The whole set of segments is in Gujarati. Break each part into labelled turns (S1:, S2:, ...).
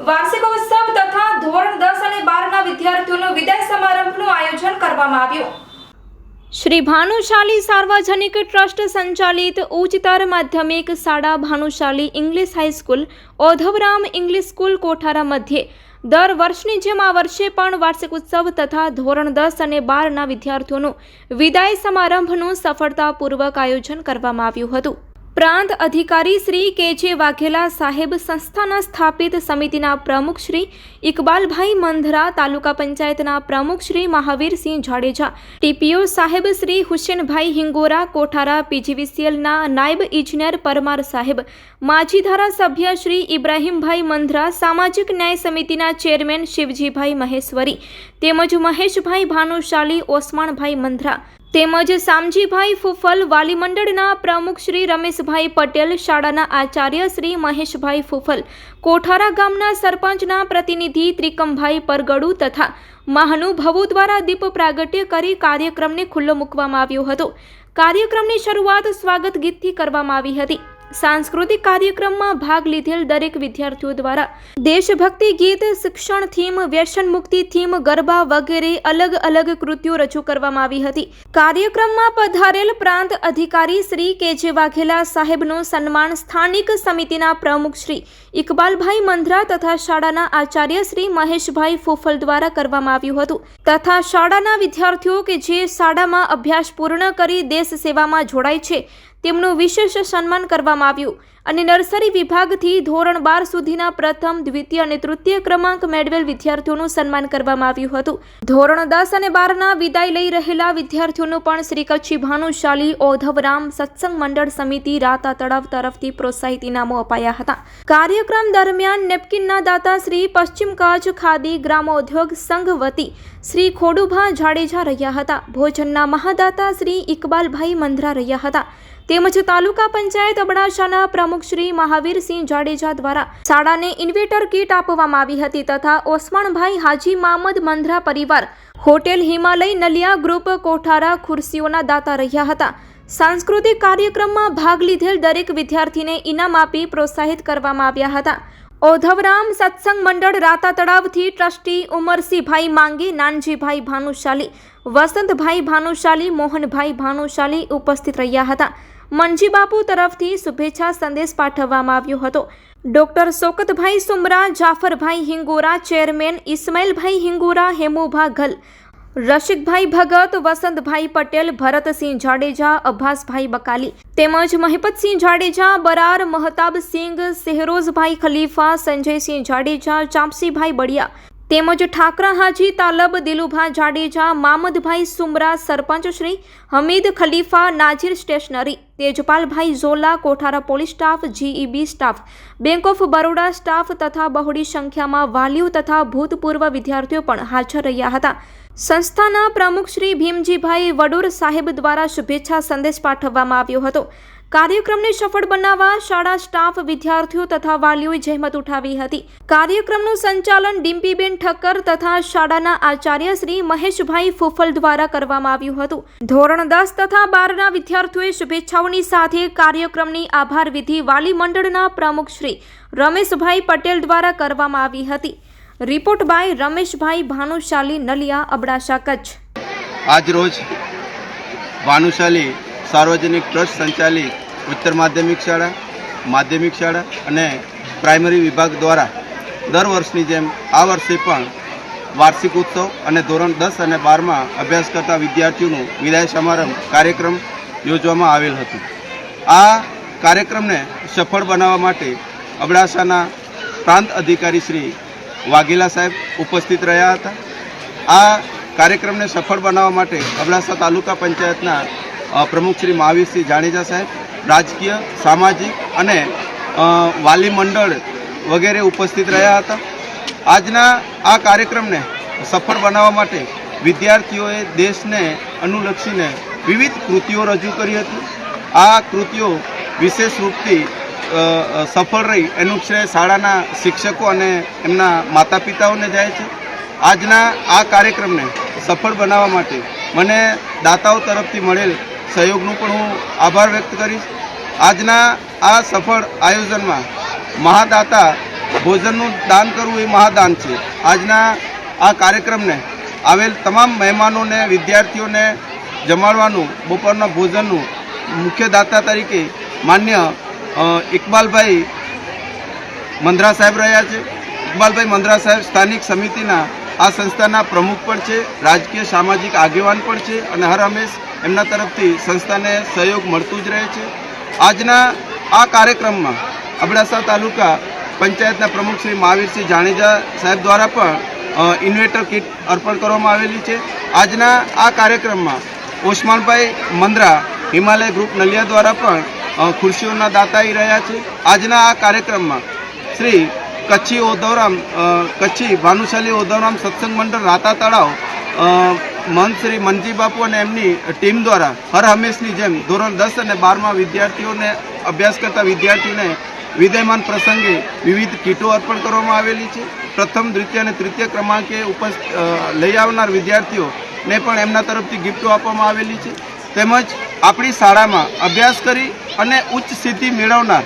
S1: વાર્ષિકોત્સવ તથા ધોરણ 10 અને 12 ના વિદ્યાર્થીઓનો વિદાય સમારંભનું આયોજન કરવામાં આવ્યું। श्री भानुशाली सार्वजनिक ट्रस्ट संचालित उच्चतर माध्यमिक शाळा Bhanushali English high school Audhavram English school Kothara मध्य दर वर्षनी जेम आ वर्षे पण वार्षिक उत्सव तथा धोरण 10 અને 12 ના વિદ્યાર્થીઓનું વિદાય સમારંભનું સફળતાપૂર્વક આયોજન કરવામાં આવ્યું હતું। प्रांत अधिकारी श्री के.जे. वाघेला साहेब संस्थाना स्थापित समितिना प्रमुख श्री इकबालभाई मंधरा, तालुका पंचायतना प्रमुख श्री महावीर सिंह जाडेजा, टीपीओ साहेब श्री हुसैनभाई हिंगोरा, कोठारा पीजीवीसीएल ना नायब इंजीनियर परमार साहेब, माजी धारासभ्य श्री इब्राहिमभाई मंधरा, सामाजिक न्याय समितिना चेरमेन शिवजीभाई महेश्वरी तेमज महेशभाई भानुशाली, ओस्मानभाई मंधरा तेमज सामजीभाई फूफल, वाली मंडळना प्रमुख श्री रमेशभाई पटेल, शाळाना आचार्य श्री महेशभाई फूफल, कोठारा गामना सरपंचना प्रतिनिधि त्रिकमभाई परगड़ू तथा महानुभावो द्वारा दीप प्रागट्य करी कार्यक्रमने खुल्लो मूकवामां आव्यो हतो। कार्यक्रमनी शरूआत स्वागत गीतथी करवामां आवी हती। सांस्कृतिक कार्यक्रम में भाग लीधेल दरेक विद्यार्थीओ द्वारा देशभक्ति गीत, शिक्षण थीम, व्यसन मुक्ति थीम, गरबा वगैरह अलग अलग कृतिओ रजू करवामां आवी हती। कार्यक्रम में पधारेल प्रांत अधिकारी श्री के.जे. वाघेला साहेबनो सन्मान स्थानिक समितिना प्रमुख श्री इकबालभाई मंधरा तथा शाळाना आचार्य श्री महेशभाई फूफल द्वारा करवामां आव्युं हतुं तथा शाळाना विद्यार्थीओ के जे शाळामां अभ्यास पूर्ण करी देश सेवामां जोडाय छे તેમનું વિશેષ સન્માન કરવામાં આવ્યું અને નર્સરી વિભાગથી ધોરણ 12 સુધીના પ્રથમ, દ્વિતીય અને તૃતીય ક્રમાંક મેળવેલ વિદ્યાર્થીઓનું સન્માન કરવામાં આવ્યું હતું। ધોરણ 10 અને 12ના વિદાય લઈ રહેલા વિદ્યાર્થીઓનું પણ શ્રી કચ્છી ભાનુશાલી औधवराम સત્સંગ મંડળ સમિતિ રાતા તળાવ તરફથી પ્રોત્સાહિત ઇનામો અપાયા હતા। કાર્યક્રમ દરમિયાન નેપકિનના દાતા શ્રી પશ્ચિમ કચ્છ ખાદી ગ્રામોદ્યોગ સંઘ વતી શ્રી ખોડુભા જાડેજા રહ્યા હતા। ભોજનના મહાદાતા શ્રી ઇકબાલભાઈ મંધરા રહ્યા હતા। તેમજ તાલુકા પંચાયત અબડાસાના પ્રમુખ શ્રી મહાવીરસિંહ જાડેજા દ્વારા શાળાને ઇન્વેટર કીટ આપવામાં આવી હતી તથા ઓસ્માનભાઈ હાજી મામદ મંધરા પરિવાર હોટેલ હિમાલય નલિયા ગ્રુપ કોઠારા ખુરશીઓના દાતા રહ્યા હતા। સાંસ્કૃતિક કાર્યક્રમમાં ભાગ લીધેલ દરેક વિદ્યાર્થીને ઇનામ આપી પ્રોત્સાહિત કરવામાં આવ્યા હતા। औधवराम सत्संग मंडल राता तड़ावथी ट्रस्टी उमरसिंहभाई मांगी, नानजीभाई भानुशाली, वसंतभाई भानुशाली, मोहनभाई भानुशाली उपस्थित रह्या हता। मनजी बापू तरफथी शुभेच्छा संदेश पाठववामां आव्यो हतो। डॉक्टर शोकतभाई सुमरा, जाफरभाई हिंगोरा, चेरमेन इस्माइलभाई हिंगोरा, हेमुभा घल, रशिकभाई भगत, वसंतभाई पटेल, भरतसिंह जाडेजा, अब्बासभाई बकाली तेमज महिपतसिंह जाडेजा, बरार महताब सिंह, सेहरोजभाई खलीफा, संजयसिंह जाडेजा, चांपसीभाई बड़िया तेमज Thakra Haji Talab, Dilubha Jadeja, Mamadbhai Sumra, sarpanch Shri Hamid Khalifa, Nazir stationery, Tejpalbhai Jola, Kothara police staff, GEB staff, bank of Baroda staff तथा बहुड़ी संख्या में वालीओ तथा भूतपूर्व विद्यार्थीओ पण हाजर रह्या हता। संस्थाना प्रमुख श्री भीमजीभाई वडूर साहेब द्वारा शुभेच्छा संदेश पाठववामां आव्यो हतो। कार्यक्रमने सफल बनाववा शाळा स्टाफ, विद्यार्थीओ तथा वालीओए जहमत उठावी हती। कार्यक्रमનું संचालन डिम्पीबेन ठक्कर तथा शाळाना आचार्य श्री महेशभाई फूफल द्वारा કરવામાં આવ્યું હતું। ધોરણ 10 તથા 12ના વિદ્યાર્થીઓએ શુભેચ્છાઓની સાથે કાર્યક્રમની આભાર વિધિ વાલી મંડળના પ્રમુખ શ્રી રમેશભાઈ પટેલ દ્વારા કરવામાં આવી હતી। रिपोर्ट बाय रमेशभाई भानुशाली, नलिया, अबडासा, कच्छ।
S2: आज रोज भानुशाली सार्वजनिक ट्रस्ट संचालित उच्चतर माध्यमिक शाळा अने प्राइमरी विभाग द्वारा दर वर्षनी जेम आ वर्षे पण वार्षिक उत्सव अने धोरण 10 અને 12 में अभ्यास करता विद्यार्थीओनुं विदाय समारंभ कार्यक्रम योजवामां आवेल हतुं। आ कार्यक्रमने सफल बनाववा माटे अबडासाना प्रांत अधिकारी श्री वाघेला साहेब उपस्थित रह्या हता। आ कार्यक्रम ने सफल बनावा माटे अबडासा तालुका पंचायतना प्रमुख श्री महावीर सिंह जाडेजा साहेब, राजकीय, सामाजिक अने वाली मंडल वगैरह उपस्थित रह्या हता। आजना आ कार्यक्रम ने सफल बनावा माटे विद्यार्थीओए देशने अनुलक्षीने विविध कृतिओ रजू करी हती। आ कृतिओ विशेष रूपथी सफल रही एनु श्रेय शाळाना शिक्षकों अने एमना माता पिताओने जाय छे। आजना आ कार्यक्रम ने सफल बनावा माटे मने दाताओ तरफथी मळेल सहयोगनो पण हूँ आभार व्यक्त करीश। आजना आ सफल आयोजन में महादाता ભોજનનું દાન કરવું એ મહાદાન છે. આજના આ કાર્યક્રમને આવેલ તમામ મહેમાનોને, વિદ્યાર્થીઓને જમાડવાનું, બપોરના ભોજનનું મુખ્ય દાતા તરીકે માન્ય ઇકબાલભાઈ મંદ્રા સાહેબ રહ્યા છે. ઇકબાલભાઈ મંદ્રા સાહેબ સ્થાનિક સમિતિના આ સંસ્થાના પ્રમુખ પણ છે, રાજકીય સામાજિક આગેવાન પણ છે અને હર હંમેશ એમના તરફથી સંસ્થાને સહયોગ મળતું જ રહે છે. આજના આ કાર્યક્રમમાં અબડાસા તાલુકા પંચાયતના પ્રમુખ શ્રી મહાવીરસિંહ જાડેજા સાહેબ દ્વારા પણ ઇન્વેટર કિટ અર્પણ કરવામાં આવેલી છે. આજના આ કાર્યક્રમમાં ઓસમાનભાઈ મંદ્રા હિમાલય ગ્રુપ નલિયા દ્વારા પણ ખુરશીઓના દાતાઈ રહ્યા છે. આજના આ કાર્યક્રમમાં શ્રી કચ્છી ભાનુશાલી ઓધવરામ સત્સંગ મંડળ રાતા તળાવ મહંત શ્રી મનજી બાપુ અને એમની ટીમ દ્વારા હર હંમેશની જેમ ધોરણ 10 અને 12માં વિદ્યાર્થીઓને, અભ્યાસ કરતા વિદ્યાર્થીઓને વિદ્યમાન પ્રસંગે વિવિધ કીટો અર્પણ કરવામાં આવેલી છે. પ્રથમ, દ્વિતીય અને તૃતીય ક્રમાંકે લઈ આવનાર વિદ્યાર્થીઓને પણ એમના તરફથી ગિફ્ટો આપવામાં આવેલી છે. તેમજ આપણી શાળામાં અભ્યાસ કરી અને ઉચ્ચ સિદ્ધિ મેળવનાર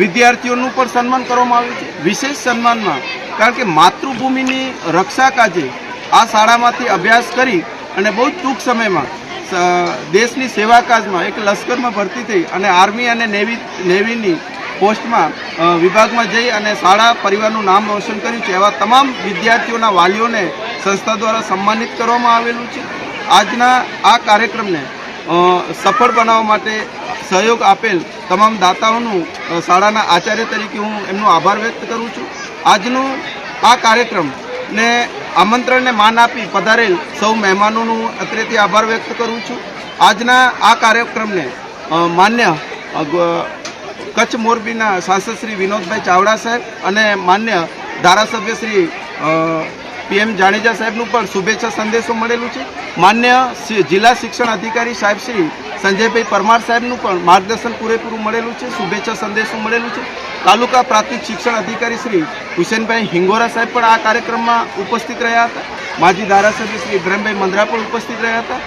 S2: વિદ્યાર્થીઓનું પણ સન્માન કરવામાં આવ્યું છે. વિશેષ સન્માનમાં કારણ કે માતૃભૂમિની રક્ષા કાજે આ શાળામાંથી અભ્યાસ કરી અને બહુ જ ટૂંક સમયમાં દેશની સેવા કાજમાં એક લશ્કરમાં ભરતી થઈ અને આર્મી અને નેવીની પોસ્ટમાં વિભાગમાં જઈ અને શાળા પરિવારનું નામ રોશન કર્યું છે. એવા તમામ વિદ્યાર્થીઓના વાલીઓને સંસ્થા દ્વારા સન્માનિત કરવામાં આવેલું છે. આજના આ કાર્યક્રમને સફળ બનાવવા માટે સહયોગ આપેલ તમામ દાતાઓનું શાળાના આચાર્ય તરીકે હું એમનો આભાર વ્યક્ત કરું છું. આજનું આ કાર્યક્રમને આમંત્રણને માન આપી પધારેલ સૌ મહેમાનોનું અત્રેથી આભાર વ્યક્ત કરું છું. આજના આ કાર્યક્રમને માન્ય કચ્છ મોરબીના સાંસદ શ્રી વિનોદભાઈ ચાવડા સાહેબ અને માન્ય ધારાસભ્ય શ્રી PM જાડેજા સાહેબનું પણ શુભેચ્છા સંદેશો મળેલું છે. માન્ય જિલ્લા શિક્ષણ અધિકારી સાહેબ શ્રી સંજયભાઈ પરમાર સાહેબનું પણ માર્ગદર્શન પૂરેપૂરું મળેલું છે, શુભેચ્છા સંદેશો મળેલું છે. તાલુકા પ્રાથમિક શિક્ષણ અધિકારી શ્રી હુસેનભાઈ હિંગોરા સાહેબ પણ આ કાર્યક્રમમાં ઉપસ્થિત રહ્યા હતા. માજી ધારાસભ્ય શ્રી ઇબ્રાહીમભાઈ મંદ્રા પણ ઉપસ્થિત રહ્યા હતા.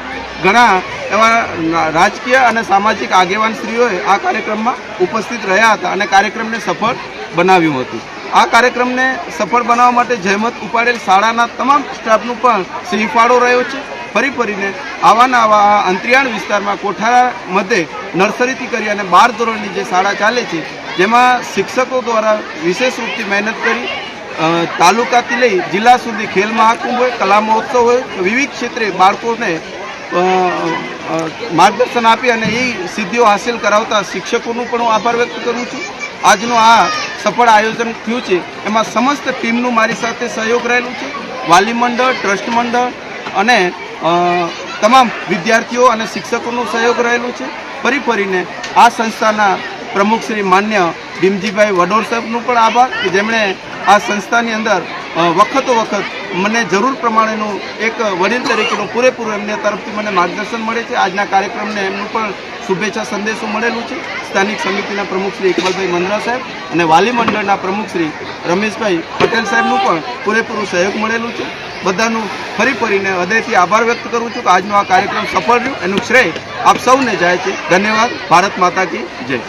S2: ઘણા એવા રાજકીય અને સામાજિક આગેવાનશ્રીઓએ આ કાર્યક્રમમાં ઉપસ્થિત રહ્યા હતા અને કાર્યક્રમને સફળ બનાવ્યું હતું. આ કાર્યક્રમને સફળ બનાવવા માટે જહેમત ઉપાડેલ શાળાના તમામ સ્ટાફનું પણ સિંહફાળો રહ્યો છે. ફરીને આવા અંતરિયાળ વિસ્તારમાં કોઠારા મધ્યે નર્સરીથી કરી અને 12 ધોરણની જે શાળા ચાલે છે, જેમાં શિક્ષકો દ્વારા વિશેષ રૂપથી મહેનત કરી તાલુકાથી લઈ જિલ્લા સુધી ખેલ મહાકુંભ હોય, કલા મહોત્સવ હોય, વિવિધ ક્ષેત્રે બાળકોને માર્ગદર્શન આપી અને એ સિદ્ધિઓ હાંસિલ કરાવતા શિક્ષકોનું પણ હું આભાર વ્યક્ત કરું છું. આજનું આ સફળ આયોજન થયું છે એમાં સમસ્ત ટીમનું મારી સાથે સહયોગ રહેલું છે. વાલી મંડળ, ટ્રસ્ટ મંડળ અને તમામ વિદ્યાર્થીઓ અને શિક્ષકોનું સહયોગ રહેલું છે. ફરીને આ સંસ્થાના પ્રમુખ શ્રી માન્ય ભીમજીભાઈ વડોર સાહેબનું પણ આભાર કે જેમણે આ સંસ્થાની અંદર વખતો વખત મને જરૂર પ્રમાણેનું એક વડીલ તરીકેનું પૂરેપૂરું એમને તરફથી મને માર્ગદર્શન મળે છે. આજના કાર્યક્રમને એમનું પણ શુભેચ્છા સંદેશો મળેલું છે. સ્થાનિક સમિતિના પ્રમુખ શ્રી ઇકબાલભાઈ મંદ્રા સાહેબ અને વાલી મંડળના પ્રમુખ શ્રી રમેશભાઈ પટેલ સાહેબનું પણ પૂરેપૂરું સહયોગ મળેલું છે. બધાનું ફરીને હૃદયથી આભાર વ્યક્ત કરું છું કે આજનો આ કાર્યક્રમ સફળ રહ્યો એનું શ્રેય આપ સૌને જાય છે. ધન્યવાદ. ભારત માતા કી જય.